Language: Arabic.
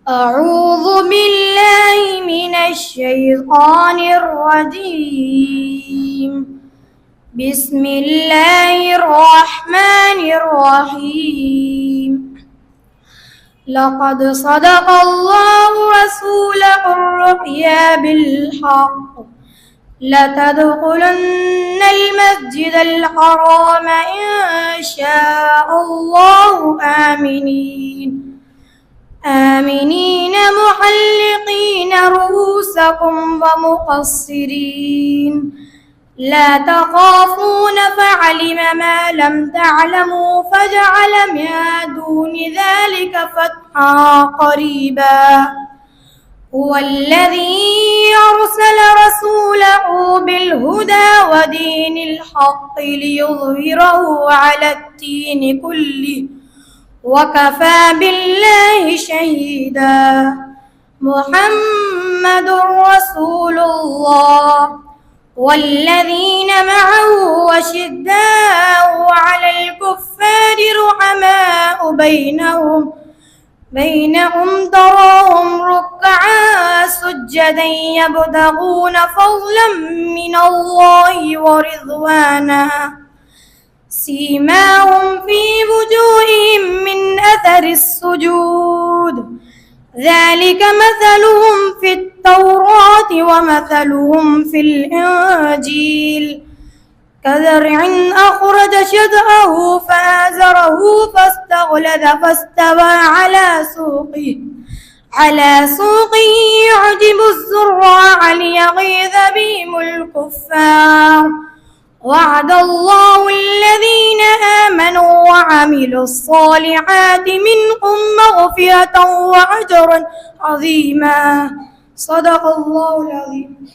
أعوذ بالله من الشيطان الرجيم. بسم الله الرحمن الرحيم. لقد صدق الله رسوله الرؤيا بالحق لتدخلن المسجد الحرام إن شاء الله آمنين محلقين رؤوسكم ومقصرين لا تخافون فعلم ما لم تعلموا فجعل من دون ذلك فتحا قريبا. هو الذي أرسل رسوله بالهدى ودين الحق ليظهره على الدين كله وكفى بالله شهيدا. محمد رسول الله والذين معه أشداء على الكفار رحماء بينهم تراهم ركعا سجدا يبتغون فضلا من الله ورضوانا سيماهم في وجوههم من أثر السجود ذلك مثلهم في التوراة ومثلهم في الإنجيل كزرع أخرج شطأه فآزره فاستغلظ فاستوى على سوقه يعجب الزراع ليغيظ بهم الكفار. وعد الله الذين آمنوا وعملوا الصالحات منهم مغفرة وأجرا عظيما. صدق الله العظيم.